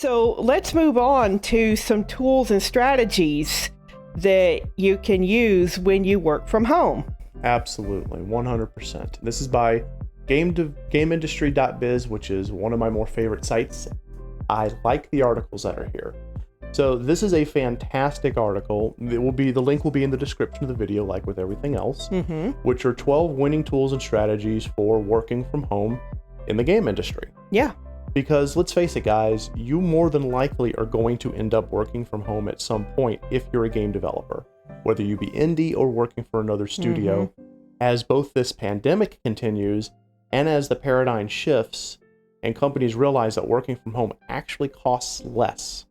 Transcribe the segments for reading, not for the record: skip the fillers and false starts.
So let's move on to some tools and strategies that you can use when you work from home. Absolutely, 100%. This is by GameIndustry.biz, which is one of my more favorite sites. I like the articles that are here. So this is a fantastic article. The link will be in the description of the video, like with everything else, which are 12 winning tools and strategies for working from home in the game industry. Yeah. Because let's face it, guys, you more than likely are going to end up working from home at some point if you're a game developer, whether you be indie or working for another studio. As both this pandemic continues and as the paradigm shifts and companies realize that working from home actually costs less.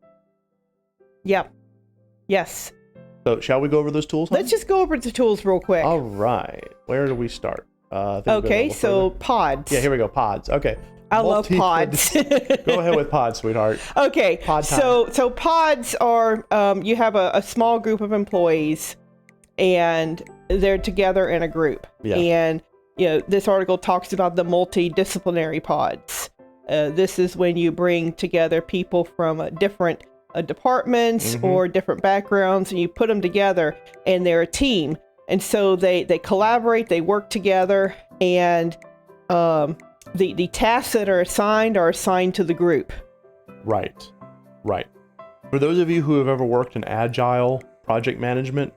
Yep. Yes. So shall we go over those tools? Let's just go over the tools real quick. All right. Where do we start? Okay, so pods. Yeah, here we go. Pods. Okay. I love pods. Go ahead with pods, sweetheart. Okay. Pod time. So pods are, you have a small group of employees and they're together in a group. Yeah. And, this article talks about the multi-disciplinary pods. This is when you bring together people from different departments or different backgrounds, and you put them together and they're a team. And so they collaborate, they work together, and the tasks that are assigned to the group. Right. For those of you who have ever worked in agile project management,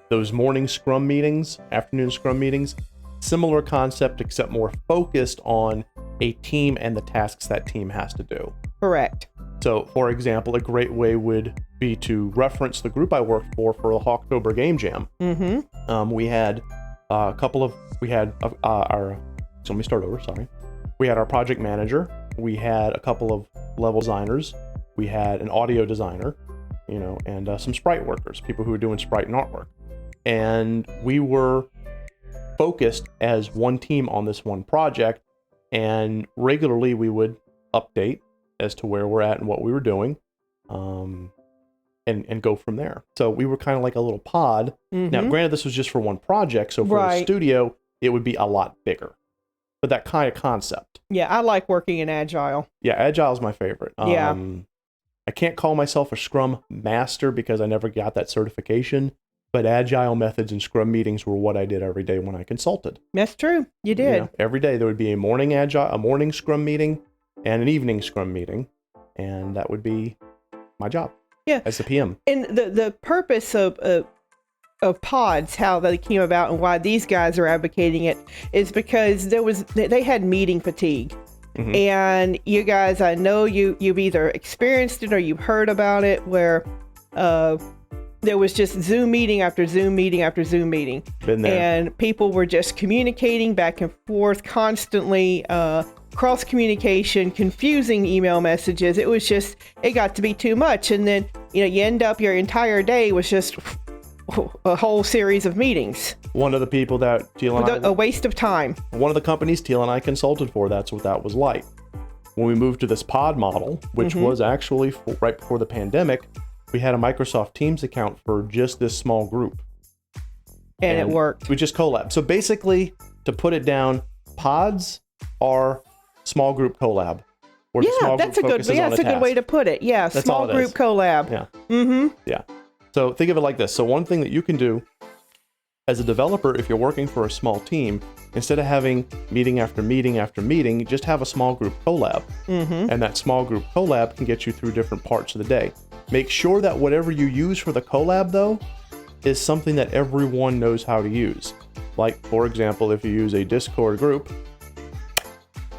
those morning scrum meetings, afternoon scrum meetings, similar concept except more focused on a team and the tasks that team has to do. Correct. So, for example, a great way would be to reference the group I worked for the HawkZombie Game Jam. We had let me start over, sorry. We had our project manager, we had a couple of level designers, we had an audio designer, and some sprite workers, people who were doing sprite and artwork. And we were focused as one team on this one project, and regularly we would update as to where we're at and what we were doing, and go from there. So we were kind of like a little pod. Now, granted, this was just for one project, so for the studio, it would be a lot bigger. But that kind of concept. Yeah, I like working in Agile. Yeah, Agile is my favorite. Yeah. I can't call myself a Scrum Master because I never got that certification, but Agile methods and Scrum meetings were what I did every day when I consulted. That's true. You did. Every day there would be a morning Scrum meeting and an evening Scrum meeting, and that would be my job. Yeah. As the PM. And the purpose of pods, how they came about and why these guys are advocating it, is because they had meeting fatigue. And you guys, I know you've either experienced it or you've heard about it, where there was just Zoom meeting after Zoom meeting after Zoom meeting. Been there. And people were just communicating back and forth constantly, cross communication, confusing email messages. It got to be too much. And then, you end up your entire day was just a whole series of meetings. One of the people that Teal and a waste of time. One of the companies Teal and I consulted for, that's what that was like. When we moved to this pod model, which was actually right before the pandemic, we had a Microsoft Teams account for just this small group. And it worked. We just collab. So basically, to put it down, pods are small group collab. That's a good way to put it. Yeah, that's small group collab. Yeah. Yeah. So think of it like this. So one thing that you can do as a developer, if you're working for a small team, instead of having meeting after meeting after meeting, just have a small group collab. And that small group collab can get you through different parts of the day. Make sure that whatever you use for the collab, though, is something that everyone knows how to use. Like, for example, if you use a Discord group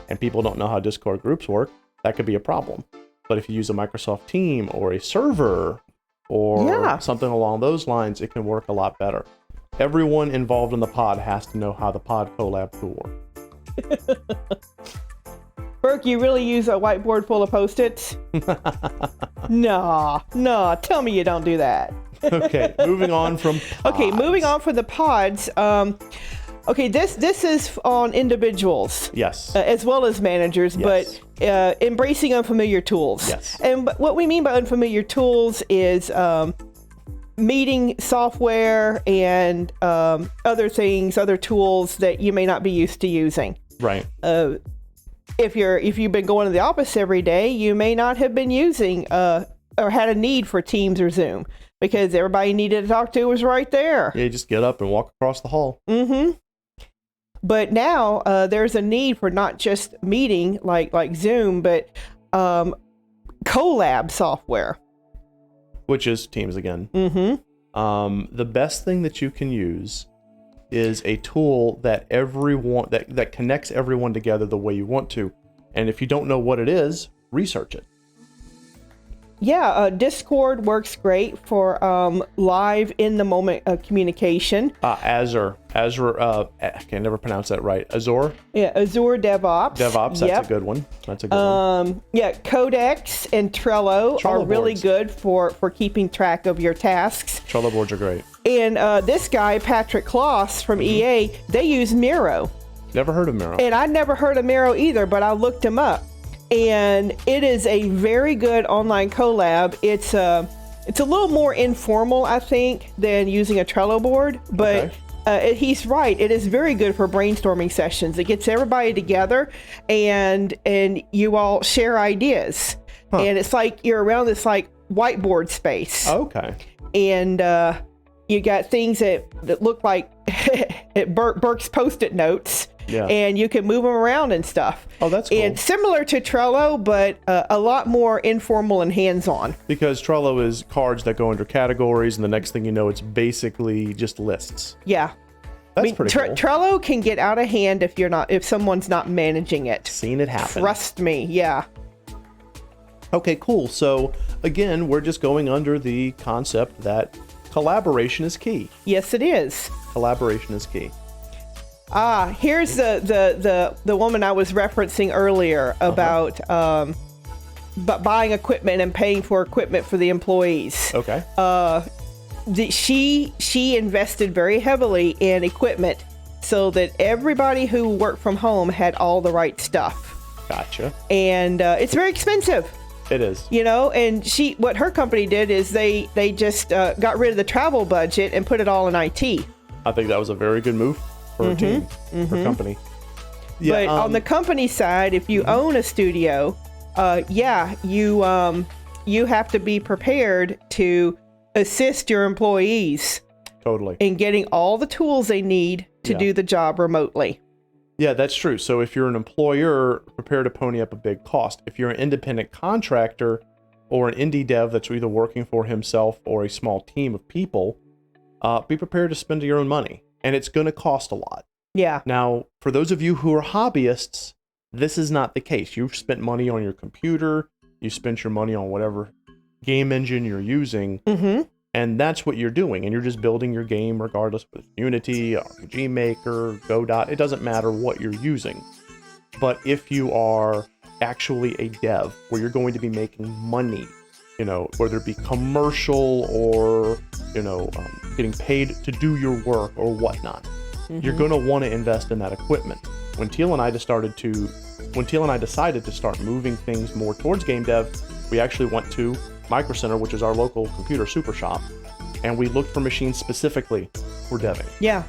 and people don't know how Discord groups work, that could be a problem. But if you use a Microsoft team or a server or something along those lines, it can work a lot better. Everyone involved in the pod has to know how the pod collab tool works. Burke, you really use a whiteboard full of Post-its? No, tell me you don't do that. Okay, moving on from pods. Okay, moving on from the pods. Okay, this is on individuals. Yes. As well as managers, yes. But embracing unfamiliar tools. Yes. And what we mean by unfamiliar tools is meeting software and other tools that you may not be used to using. Right. if you've been going to the office every day, you may not have been using or had a need for Teams or Zoom because everybody you needed to talk to was right there. Yeah, you just get up and walk across the hall. Mm-hmm. But now there's a need for not just meeting like Zoom, but collab software, which is Teams again. Mm-hmm. The best thing that you can use is a tool that everyone that connects everyone together the way you want to. And if you don't know what it is, research it. Yeah, Discord works great for live in the moment communication. Azure, I can never pronounce that right. Azure? Yeah, Azure DevOps. DevOps, that's a good one. That's a good one. Yeah, Codex and Trello are really boards. good for keeping track of your tasks. Trello boards are great. And this guy, Patrick Kloss from EA, they use Miro. Never heard of Miro. And I'd never heard of Miro either, but I looked him up. And it is a very good online collab. It's a little more informal, I think, than using a Trello board, but he's right. It is very good for brainstorming sessions. It gets everybody together, and you all share ideas. And it's like you're around this like whiteboard space. Okay. And you got things that look like Burke's Post-it notes. Yeah. And you can move them around and stuff. Oh, that's cool. And similar to Trello, but a lot more informal and hands-on. Because Trello is cards that go under categories, and the next thing you know, it's basically just lists. Yeah. That's pretty cool. Trello can get out of hand if someone's not managing it. Seen it happen. Trust me, yeah. Okay, cool. So again, we're just going under the concept that collaboration is key. Yes, it is. Collaboration is key. Here's the woman I was referencing earlier about buying equipment and paying for equipment for the employees. Okay. She invested very heavily in equipment so that everybody who worked from home had all the right stuff. Gotcha. And it's very expensive. It is. You know, and what her company did is they just got rid of the travel budget and put it all in IT. I think that was a very good move for a team, for a company. Yeah, but on the company side, if you own a studio, you have to be prepared to assist your employees totally in getting all the tools they need to do the job remotely. Yeah, that's true. So if you're an employer, prepare to pony up a big cost. If you're an independent contractor or an indie dev that's either working for himself or a small team of people, be prepared to spend your own money. And it's going to cost a lot. Yeah. Now, for those of you who are hobbyists, this is not the case. You've spent money on your computer. You spent your money on whatever game engine you're using. Mm-hmm. And that's what you're doing. And you're just building your game regardless of Unity, RPG Maker, Godot. It doesn't matter what you're using. But if you are actually a dev where you're going to be making money, you know, whether it be commercial or, you know, getting paid to do your work or whatnot, you're going to want to invest in that equipment. When Teal and I decided to start moving things more towards game dev, we actually went to Micro Center, which is our local computer super shop, and we looked for machines specifically for deving. Yeah.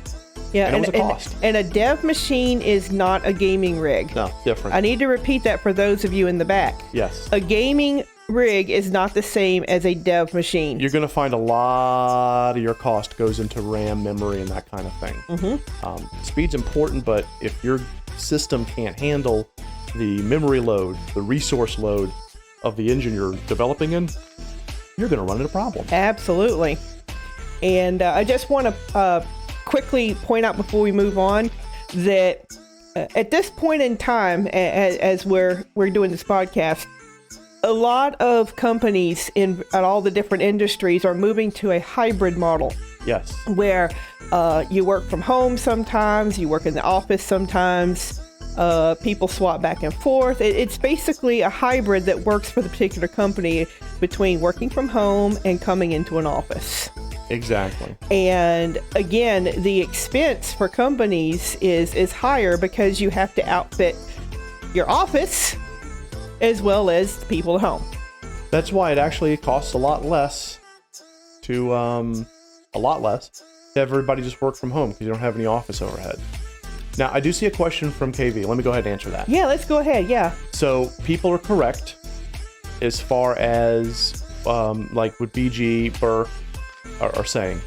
Yeah, and it was a cost. And a dev machine is not a gaming rig. No, different. I need to repeat that for those of you in the back. Yes. A gaming rig is not the same as a dev machine. You're going to find a lot of your cost goes into RAM, memory, and that kind of thing. Speed's important, but if your system can't handle the memory load, the resource load of the engine you're developing in, you're going to run into a problem. Absolutely. And I just want to quickly point out before we move on that at this point in time, as we're doing this podcast, a lot of companies at all the different industries are moving to a hybrid model. Yes. Where you work from home sometimes, you work in the office sometimes, people swap back and forth. It's basically a hybrid that works for the particular company between working from home and coming into an office. Exactly. And again, the expense for companies is higher because you have to outfit your office as well as the people at home. That's why it actually costs a lot less to everybody just work from home because you don't have any office overhead. Now, I do see a question from KV. Let me go ahead and answer that. Yeah, let's go ahead. Yeah. So people are correct as far as like what BG, Burke are saying.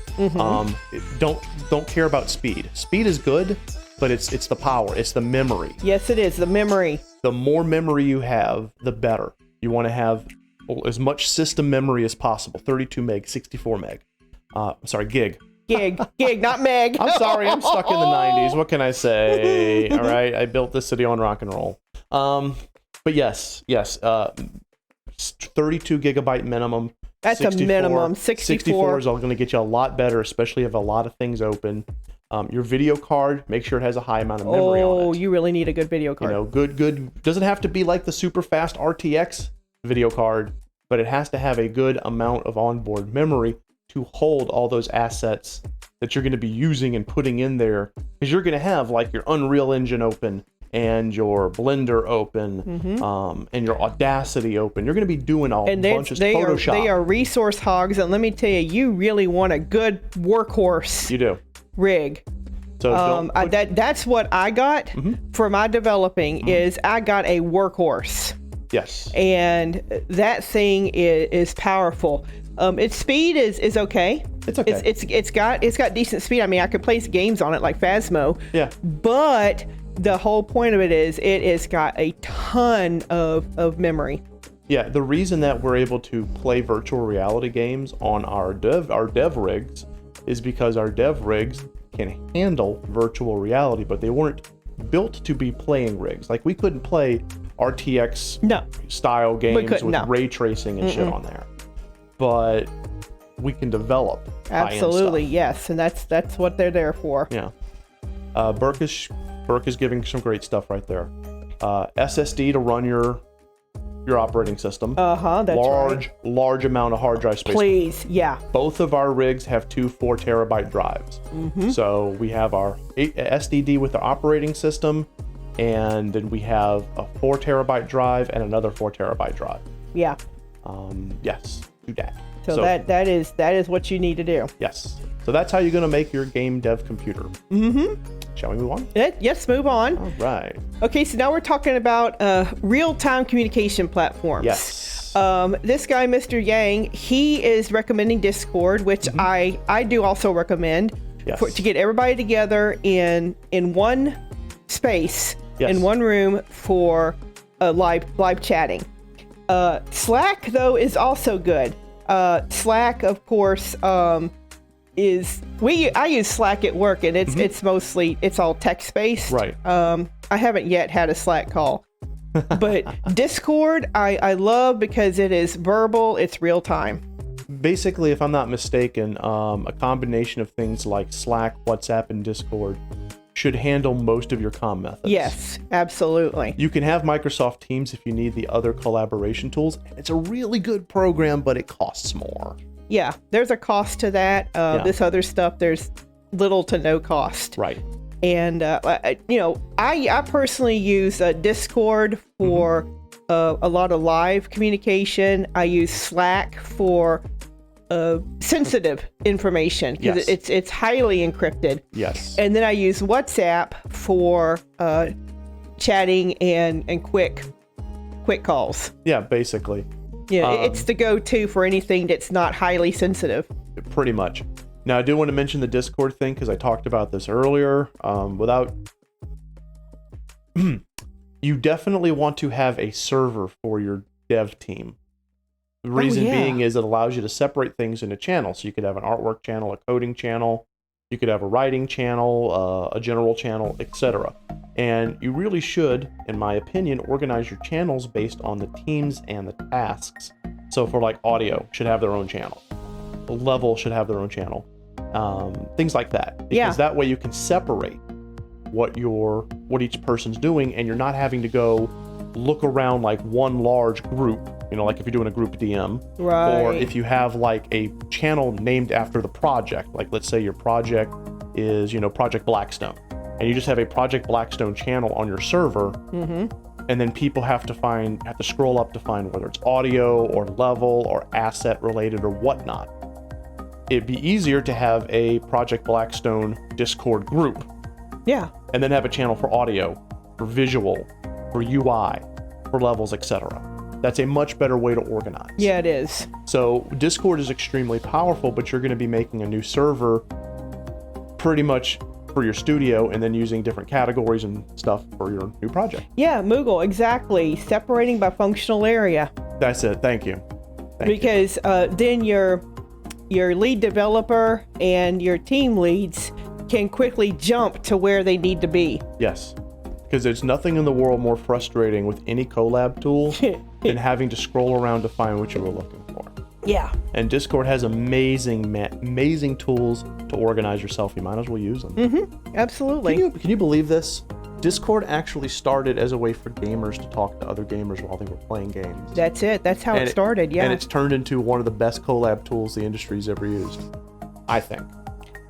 Don't care about speed. Speed is good, but it's the power. It's the memory. Yes, it is. The memory. The more memory you have, the better. You want to have as much system memory as possible. 32 meg, 64 meg. Sorry, gig. Gig, not meg. I'm sorry, I'm stuck in the 90s. What can I say? All right, I built this city on rock and roll. But yes, 32 gigabyte minimum. That's 64, a minimum. 64 is all going to get you a lot better, especially if a lot of things open. Your video card, make sure it has a high amount of memory on it. Oh, you really need a good video card. You know, good. Doesn't have to be like the super fast RTX video card, but it has to have a good amount of onboard memory to hold all those assets that you're going to be using and putting in there, because you're going to have like your Unreal Engine open and your Blender open, and your Audacity open. You're going to be doing a bunch of Photoshop. They are resource hogs, and let me tell you, you really want a good workhorse. You do. Rig. So that's what I got for my developing. Is I got a workhorse. Yes. And that thing is powerful. Its speed is okay. It's okay. It's got decent speed. I mean, I could play games on it like Phasmo. Yeah. But the whole point of it is it has got a ton of memory. Yeah. The reason that we're able to play virtual reality games on our dev rigs is because our dev rigs can handle virtual reality, but they weren't built to be playing rigs. Like we couldn't play RTX style games with ray tracing and shit on there. But we can develop. Absolutely, yes, and that's what they're there for. Yeah. Burke is giving some great stuff right there. SSD to run your operating system. That's right. Large amount of hard drive space. Please, yeah. Both of our rigs have two 4 terabyte drives. So we have our SSD with the operating system, and then we have a 4 terabyte drive and another 4 terabyte drive. Yeah. Yes. Do that. So that is what you need to do. Yes. So that's how you're going to make your game dev computer. Shall we move on? Yes, move on. All right. Okay, so now we're talking about real-time communication platforms. Yes. This guy, Mr. Yang, he is recommending Discord, which I do also recommend to get everybody together in one space, in one room for live chatting. Slack, though, is also good. Slack, of course, I use Slack at work, and it's all text based. Right. I haven't yet had a Slack call, but Discord I love because it is verbal, it's real time. Basically, if I'm not mistaken, a combination of things like Slack, WhatsApp, and Discord should handle most of your comm methods. Yes, absolutely. You can have Microsoft Teams if you need the other collaboration tools. It's a really good program, but it costs more. Yeah, there's a cost to that. This other stuff, there's little to no cost. Right. And, I personally use Discord for a lot of live communication. I use Slack for sensitive information because it's highly encrypted. Yes. And then I use WhatsApp for chatting and quick calls. Yeah, basically. Yeah, it's the go-to for anything that's not highly sensitive. Pretty much. Now, I do want to mention the Discord thing because I talked about this earlier. You definitely want to have a server for your dev team. The reason being is it allows you to separate things into channels. So you could have an artwork channel, a coding channel, you could have a writing channel, a general channel, etc. And you really should, in my opinion, organize your channels based on the teams and the tasks. So for like audio, should have their own channel. The level should have their own channel. Things like that. Because that way you can separate what each person's doing, and you're not having to go look around like one large group, like if you're doing a group DM, right? Or if you have like a channel named after the project, like let's say your project is, Project Blackstone, and you just have a Project Blackstone channel on your server, and then people have to scroll up to find whether it's audio or level or asset related or whatnot. It'd be easier to have a Project Blackstone Discord group Yeah. And then have a channel for audio, for visual, for UI, for levels, etc. That's a much better way to organize. Yeah, it is. So Discord is extremely powerful, but you're going to be making a new server pretty much for your studio and then using different categories and stuff for your new project. Yeah, Moogle, exactly. Separating by functional area. That's it. Thank you. Because then your lead developer and your team leads can quickly jump to where they need to be. Yes. Because there's nothing in the world more frustrating with any collab tool than having to scroll around to find what you were looking for. Yeah. And Discord has amazing tools to organize yourself. You might as well use them. Mm-hmm. Absolutely. Can you believe this? Discord actually started as a way for gamers to talk to other gamers while they were playing games. That's it. That's how it started, yeah. And it's turned into one of the best collab tools the industry's ever used, I think.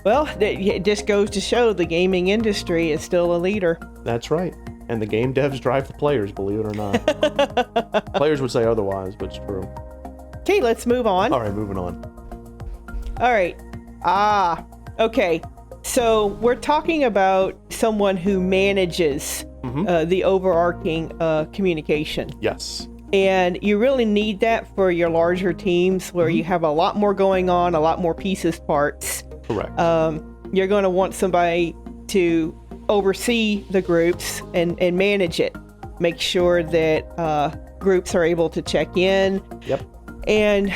Well, it just goes to show the gaming industry is still a leader. That's right. And the game devs drive the players, believe it or not. Players would say otherwise, but it's true. Okay, let's move on. All right, moving on. All right. Okay. So we're talking about someone who manages the overarching communication. Yes. And you really need that for your larger teams where you have a lot more going on, a lot more pieces, parts. Correct. You're going to want somebody to oversee the groups and manage it. Make sure that groups are able to check in. Yep. And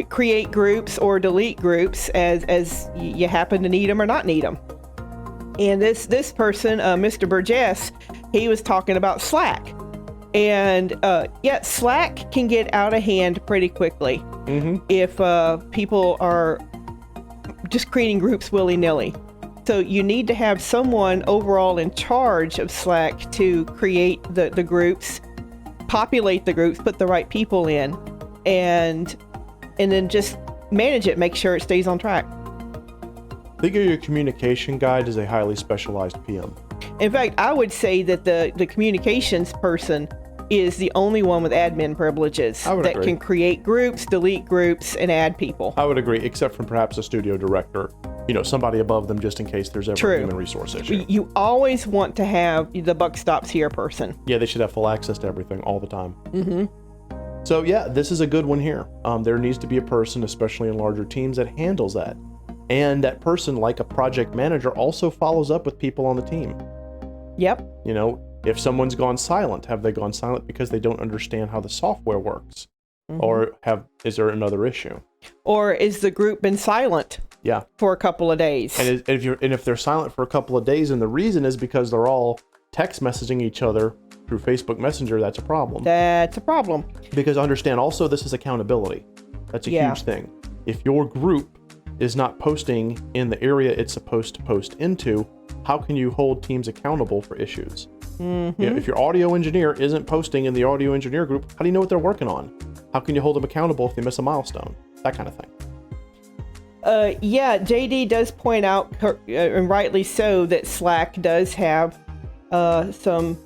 create groups or delete groups as you happen to need them or not need them. And this person, Mr. Burgess, he was talking about Slack. And Slack can get out of hand pretty quickly if people are just creating groups willy-nilly. So you need to have someone overall in charge of Slack to create the groups, populate the groups, put the right people in, and then just manage it, make sure it stays on track. Think of your communication guide as a highly specialized PM. In fact, I would say that the communications person is the only one with admin privileges that agree. can create groups, delete groups, and add people. I would agree, except for perhaps a studio director, somebody above them just in case there's ever a human resource issue. You always want to have the buck stops here person. Yeah, they should have full access to everything all the time. So yeah, this is a good one here. There needs to be a person, especially in larger teams, that handles that. And that person, like a project manager, also follows up with people on the team. Yep. If someone's gone silent, have they gone silent because they don't understand how the software works? Or is there another issue? Or is the group been silent? Yeah. For a couple of days. And if they're silent for a couple of days, and the reason is because they're all text messaging each other through Facebook Messenger, that's a problem. That's a problem. Because understand also, this is accountability. That's a huge thing. If your group is not posting in the area it's supposed to post into, how can you hold teams accountable for issues? If your audio engineer isn't posting in the audio engineer group, how do you know what they're working on? How can you hold them accountable if they miss a milestone? That kind of thing. JD does point out, and rightly so, that Slack does have some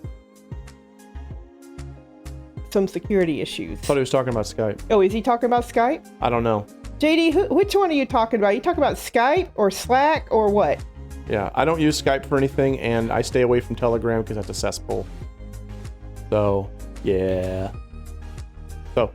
security issues. I thought he was talking about Skype. Oh, is he talking about Skype? I don't know. JD, which one are you talking about? You talking about Skype or Slack or what? Yeah, I don't use Skype for anything, and I stay away from Telegram because that's a cesspool. So, yeah. So.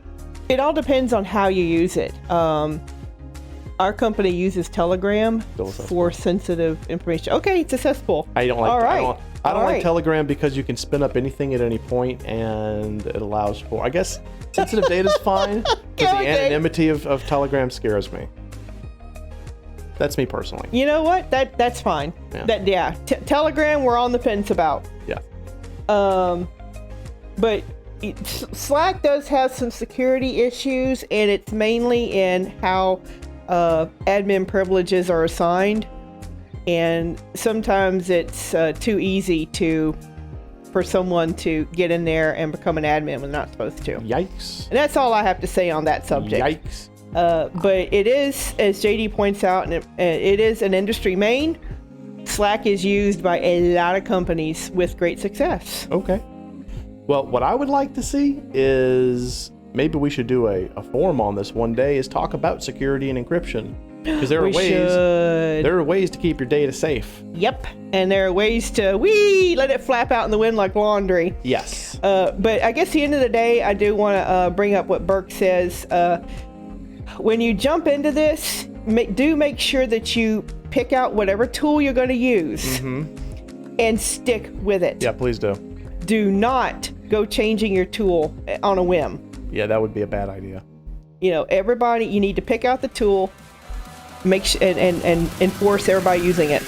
It all depends on how you use it. Our company uses Telegram for sensitive information. Okay, it's a cesspool. I don't like. All right. I don't like Telegram because you can spin up anything at any point, and it allows for. I guess sensitive data is fine, but the anonymity of Telegram scares me. That's me personally. You know what? That's fine. Yeah. Telegram, we're on the fence about. Yeah. But Slack does have some security issues, and it's mainly in how admin privileges are assigned, and sometimes it's too easy for someone to get in there and become an admin when they're not supposed to. Yikes. And that's all I have to say on that subject. Yikes. But it is, as JD points out, and it is an industry main. Slack is used by a lot of companies with great success. Okay. Well, what I would like to see is maybe we should do a forum on this one day, is talk about security and encryption Because there are ways to keep your data safe. Yep, and there are ways to let it flap out in the wind like laundry. Yes. But I guess at the end of the day, I do want to bring up what Burke says. When you jump into this, make sure that you pick out whatever tool you're going to use and stick with it. Yeah, please do. Do not go changing your tool on a whim. Yeah, that would be a bad idea. Everybody, you need to pick out the tool, and enforce everybody using it.